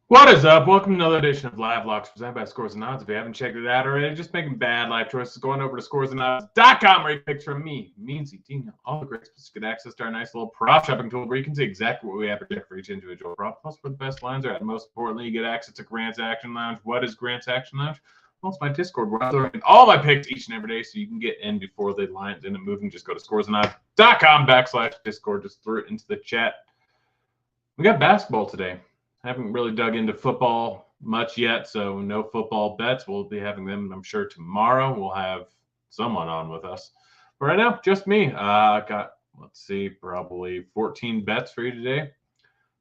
What is up? Welcome to another edition of Live Locks presented by Scores and Odds. If you haven't checked it out already, just making bad life choices, going over to scoresandodds.com where you can picks from me, Meansy, Dino, all the great specific get access to our nice little prop shopping tool where you can see exactly what we have projected for each individual prop, plus where the best lines are at. And most importantly, you get access to Grant's Action Lounge. What is Grant's Action Lounge? Well, it's my Discord where I throw in all my picks each and every day so you can get in before the lines end up moving. Just go to scoresandodds.com/Discord. Just throw it into the chat. We got basketball today. I haven't really dug into football much yet, so no football bets. We'll be having them, I'm sure, tomorrow. We'll have someone on with us. But right now, just me. Let's see, probably 14 bets for you today.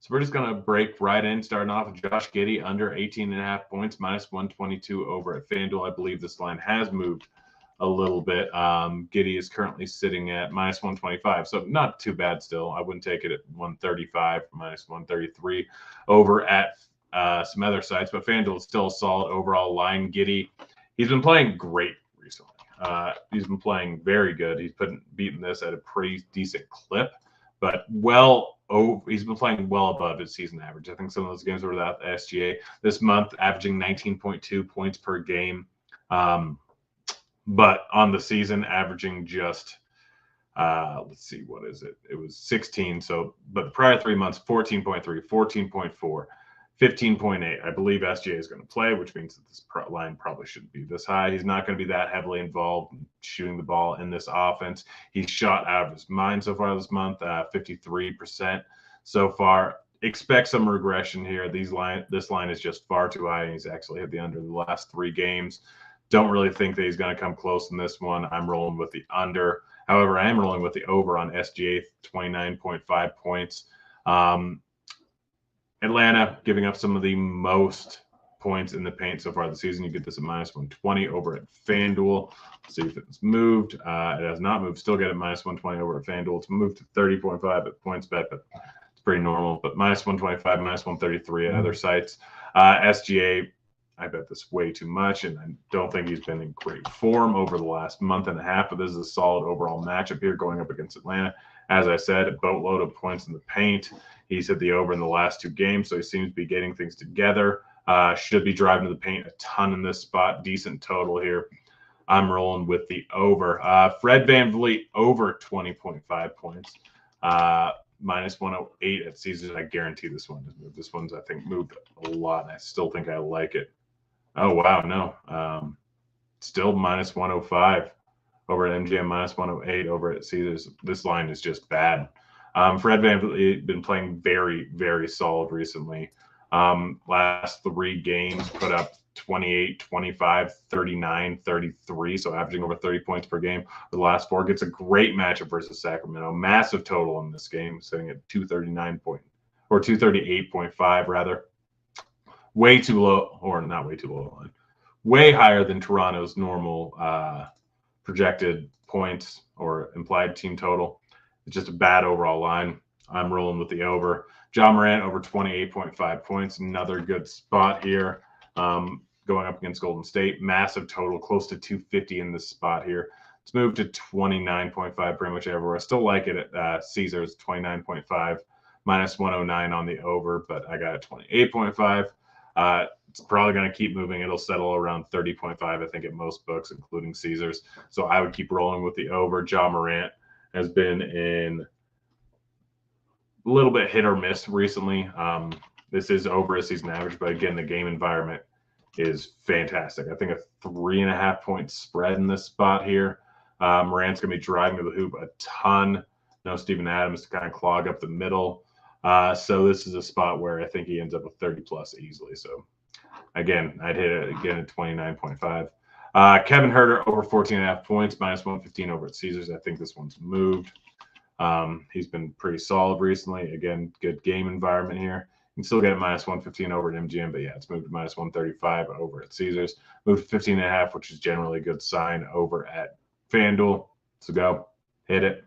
So we're just going to break right in, starting off with Josh Giddey under 18.5 points, minus 122 over at FanDuel. I believe this line has moved a little bit. Giddey is currently sitting at minus 125, so not too bad still. I wouldn't take it at 135, minus 133 over at some other sites, but FanDuel is still a solid overall line. Giddey, he's been playing great recently. He's been playing very good. He's beaten this at a pretty decent clip, but he's been playing well above his season average. I think some of those games were without the SGA this month, averaging 19.2 points per game. But on the season, averaging just, let's see, what is it? It was 16. So, but the prior 3 months, 14.3, 14.4, 15.8. I believe SGA is going to play, which means that this line probably shouldn't be this high. He's not going to be that heavily involved in shooting the ball in this offense. He's shot out of his mind so far this month, 53% so far. Expect some regression here. This line is just far too high, and he's actually hit the under the last 3 games. Don't really think that he's going to come close in this one. I'm rolling with the under. However, I am rolling with the over on SGA, 29.5 points. Atlanta giving up some of the most points in the paint so far this season. You get this at minus 120 over at FanDuel. Let's see if it's moved. It has not moved. Still get it minus 120 over at FanDuel. It's moved to 30.5 at PointsBet, but it's pretty normal. But minus 125, minus 133 at other sites. SGA, I bet this way too much, and I don't think he's been in great form over the last month and a half, but this is a solid overall matchup here going up against Atlanta. As I said, a boatload of points in the paint. He's hit the over in the last 2 games, so he seems to be getting things together. Should be driving to the paint a ton in this spot. Decent total here. I'm rolling with the over. Fred VanVleet over 20.5 points. Minus 108 at Caesars. I guarantee this one has moved. This one's, I think, moved a lot, and I still think I like it. Oh, wow, no. Still minus 105 over at MGM, minus 108 over at Caesars. This line is just bad. Fred VanVleet been playing very, very solid recently. Last 3 games put up 28, 25, 39, 33, so averaging over 30 points per game. For the last 4, gets a great matchup versus Sacramento. Massive total in this game, sitting at 238.5 rather. Way too low, or not way too low, way higher than Toronto's normal projected points or implied team total. It's just a bad overall line. I'm rolling with the over. John Morant over 28.5 points. Another good spot here. Going up against Golden State. Massive total, close to 250 in this spot here. It's moved to 29.5 pretty much everywhere. I still like it at Caesars, 29.5. Minus 109 on the over, but I got it 28.5. It's probably going to keep moving. It'll settle around 30.5, I think, at most books, including Caesars. So I would keep rolling with the over. John Morant has been in a little bit hit or miss recently. This is over a season average, but again, the game environment is fantastic. I think a 3.5 point spread in this spot here. Morant's going to be driving to the hoop a ton. No Steven Adams to kind of clog up the middle. So this is a spot where I think he ends up with 30 plus easily. So again, I'd hit it again at 29.5. Kevin Huerter over 14.5 points, minus 115 over at Caesars. I think this one's moved. He's been pretty solid recently. Again, good game environment here. You can still get it minus 115 over at MGM, but yeah, it's moved to minus 135 over at Caesars. Moved to 15.5, which is generally a good sign over at FanDuel. So go, hit it.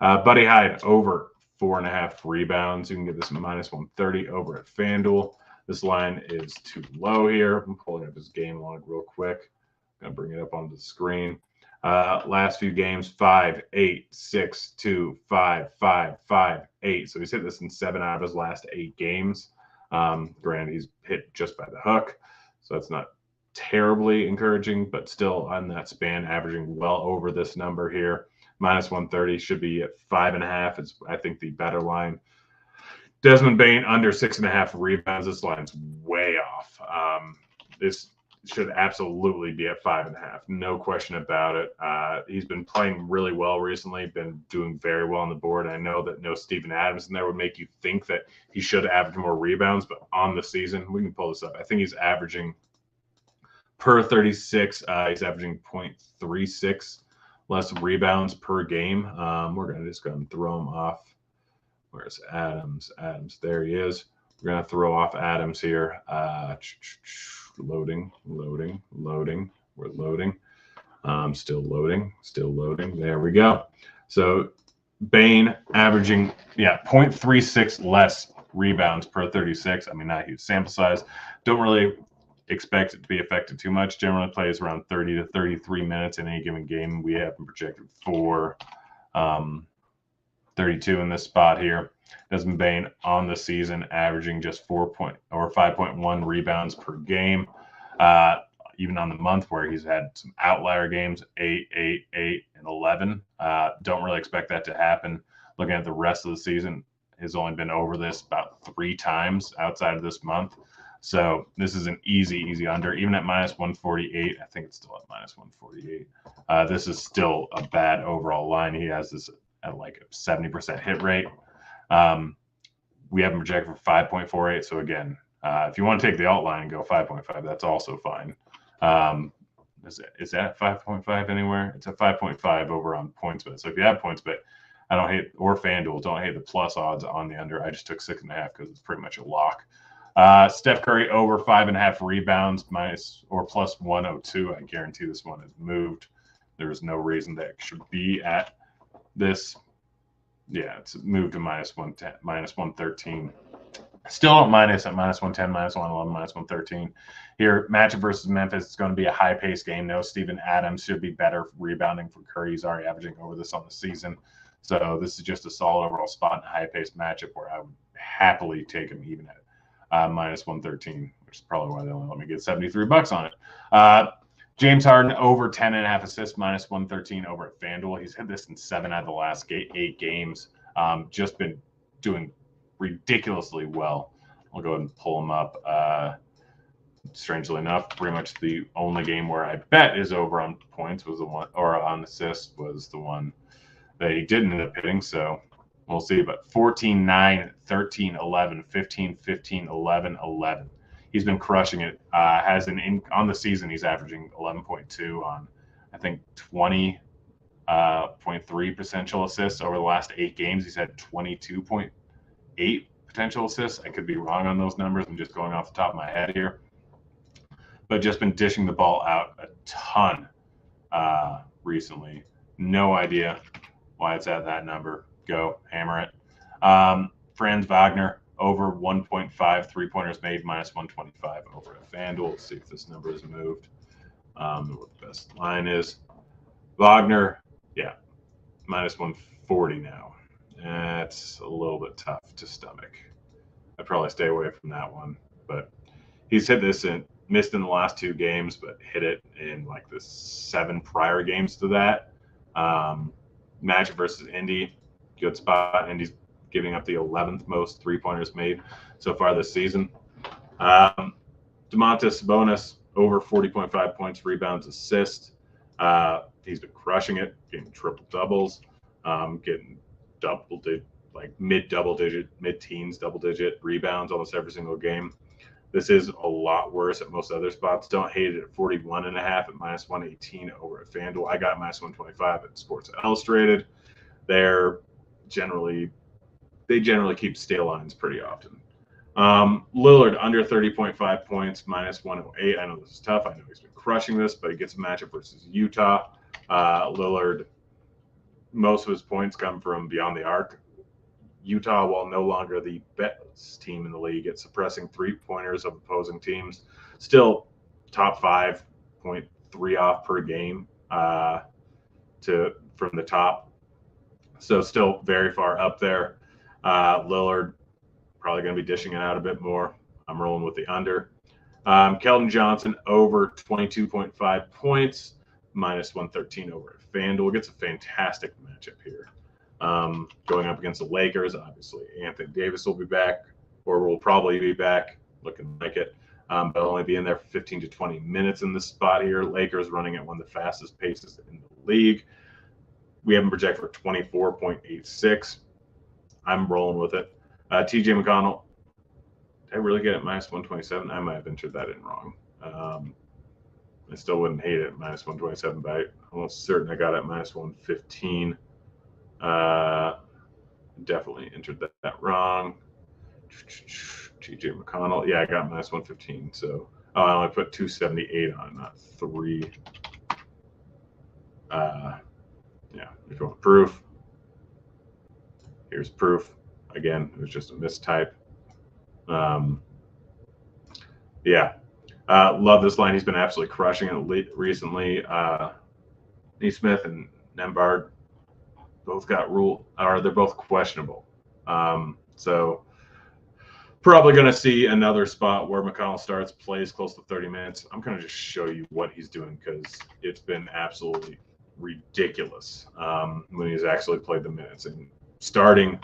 Buddy Hyde over 4.5 rebounds. You can get this at minus 130 over at FanDuel. This line is too low here. I'm pulling up his game log real quick. I'm going to bring it up onto the screen. Last few games, 5, 8, 6, 2, 5, 5, 5, 8. So he's hit this in 7 out of his last 8 games. Granted, he's hit just by the hook, so that's not terribly encouraging, but still on that span, averaging well over this number here. Minus 130 should be at 5.5. It's, I think, the better line. Desmond Bane under 6.5 rebounds. This line's way off. This should absolutely be at 5.5. No question about it. He's been playing really well recently, been doing very well on the board. I know that no Steven Adams in there would make you think that he should average more rebounds, but on the season, we can pull this up. I think he's averaging per 36, he's averaging 0.36 less rebounds per game. We're going to just go and throw him off. Where's Adams? Adams, there he is. We're going to throw off Adams here. Loading. We're loading. Still loading. There we go. So Bane averaging, 0.36 less rebounds per 36. I mean, not a huge sample size. Don't really expect it to be affected too much. Generally plays around 30 to 33 minutes in any given game. We have him projected for 32 in this spot here. Desmond Bane on the season averaging just 5.1 rebounds per game. Even on the month where he's had some outlier games, 8, 8, 8, and 11. Don't really expect that to happen. Looking at the rest of the season, has only been over this about 3 times outside of this month. So this is an easy under. Even at minus 148, I think it's still at minus 148. This is still a bad overall line. He has this at like a 70% hit rate. We have him projected for 5.48. So again, if you want to take the alt line and go 5.5, that's also fine. Is that 5.5 anywhere? It's at 5.5 over on PointsBet. So if you have PointsBet, I don't hate, or FanDuel, don't hate the plus odds on the under. I just took 6.5 because it's pretty much a lock. Steph Curry over 5.5 rebounds minus or plus 102. I guarantee this one is moved. There's no reason that it should be at this. Yeah, it's moved to minus 110, minus 113. Still at minus 110, minus 111, minus 113. Here, matchup versus Memphis, it's going to be a high-paced game. No Steven Adams should be better rebounding for Curry. He's already averaging over this on the season. So this is just a solid overall spot in a high-paced matchup where I would happily take him even at minus 113, which is probably why they only let me get $73 on it. James Harden over 10.5 assists, minus 113 over at FanDuel. He's hit this in 7 out of the last 8 games. Just been doing ridiculously well. I'll go ahead and pull him up. Strangely enough, pretty much the only game where I bet is over on points was the one, or on assists was the one that he didn't end up hitting. So we'll see. But 14, 9, 13, 11, 15, 15, 11, 11. He's been crushing it. On the season, he's averaging 11.2 on, I think, 20.3 potential assists. Over the last 8 games, he's had 22.8 potential assists. I could be wrong on those numbers. I'm just going off the top of my head here. But just been dishing the ball out a ton recently. No idea why it's at that number. Go hammer it. Franz Wagner over 1.5 3-pointers made, minus 125 over at FanDuel. Let's see if this number is moved. What the best line is. Wagner, minus 140 now. That's a little bit tough to stomach. I'd probably stay away from that one. But he's hit this and missed in the last 2 games, but hit it in like the 7 prior games to that. Matchup versus Indy, good spot. Indy's giving up the 11th most 3-pointers made so far this season. Domantas Sabonis over 40.5 points, rebounds, assists. He's been crushing it, getting triple doubles, getting mid-teens, double-digit rebounds almost every single game. This is a lot worse at most other spots. Don't hate it at 41.5 at minus 118 over at FanDuel. I got minus 125 at Sports Illustrated. They generally keep stale lines pretty often. Lillard under 30.5 points, minus 108. I know this is tough. I know he's been crushing this, but he gets a matchup versus Utah. Lillard, most of his points come from beyond the arc. Utah, while no longer the best team in the league at suppressing 3-pointers of opposing teams, still top 5.3 off per game from the top. So still very far up there. Lillard probably going to be dishing it out a bit more. I'm rolling with the under. Keldon Johnson over 22.5 points, minus 113 over at FanDuel. Gets a fantastic matchup here. Going up against the Lakers, obviously Anthony Davis will be back, or will probably be back, looking like it. But only be in there for 15 to 20 minutes in this spot here. Lakers running at one of the fastest paces in the league. We have him projected for 24.86. I'm rolling with it. TJ McConnell, did I really get it minus 127? I might have entered that in wrong. I still wouldn't hate it minus 127, but I'm almost certain I got it minus 115. Definitely entered that wrong. TJ McConnell. Yeah, I got minus 115. So I only put 278 on it, not 3. Yeah, if you want proof, here's proof. Again, it was just a mistype. Yeah, love this line. He's been absolutely crushing it recently. Neesmith and Nembhard both got ruled, or they're both questionable. So probably going to see another spot where McConnell starts, plays close to 30 minutes. I'm going to just show you what he's doing because it's been absolutely ridiculous when he's actually played the minutes. And starting,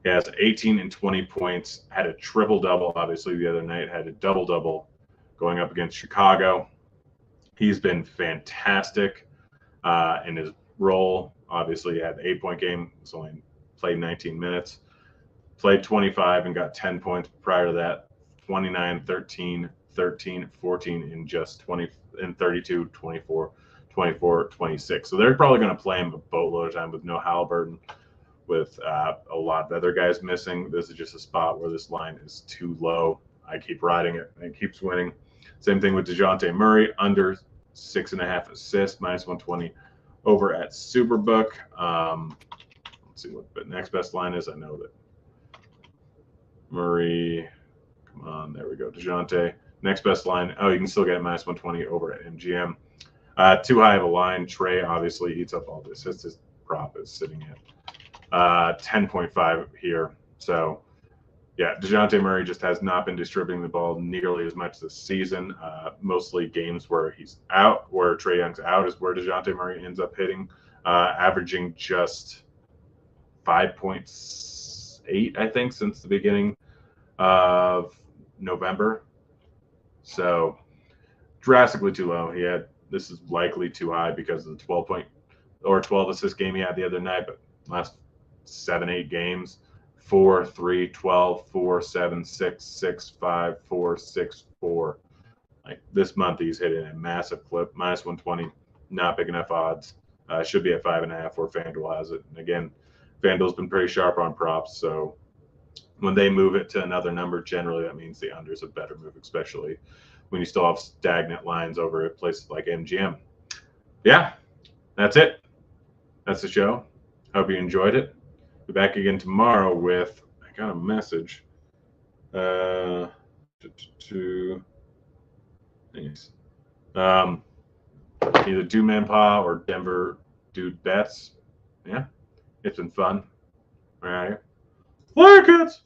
he has 18 and 20 points, had a triple-double, obviously, the other night, had a double-double going up against Chicago. He's been fantastic in his role. Obviously, he had an 8-point game. He's only played 19 minutes. Played 25 and got 10 points prior to that. 29, 13, 13, 14 in just 20 and 32, 24, 24, 26. So they're probably going to play him a boatload of time with no Halliburton, with a lot of other guys missing. This is just a spot where this line is too low. I keep riding it and it keeps winning. Same thing with DeJounte Murray, under 6.5 assists, minus 120 over at Superbook. Let's see what the next best line is. I know that Murray, come on, there we go. DeJounte, next best line. Oh, you can still get minus 120 over at MGM. Too high of a line. Trey obviously eats up all the assists. His prop is sitting at 10.5 here. So, yeah, DeJounte Murray just has not been distributing the ball nearly as much this season. Mostly games where he's out, where Trae Young's out, is where DeJounte Murray ends up hitting, averaging just 5.8, I think, since the beginning of November. So drastically too low. This is likely too high because of the 12 assist game he had the other night, but last 7-8 games, 4, 3, 12, 4, 7, 6, 6, 5, 4, 6, 4. Like this month, he's hitting a massive clip, minus 120, not big enough odds. Should be at 5.5 where FanDuel has it. And again, FanDuel's been pretty sharp on props, so when they move it to another number, generally that means the under's a better move, especially when you still have stagnant lines over at places like MGM. Yeah, that's it. That's the show. Hope you enjoyed it. Be back again tomorrow with, I got a message. Thanks. Either Do Man Pa or Denver Dude Bets. Yeah, it's been fun. All right. Like it.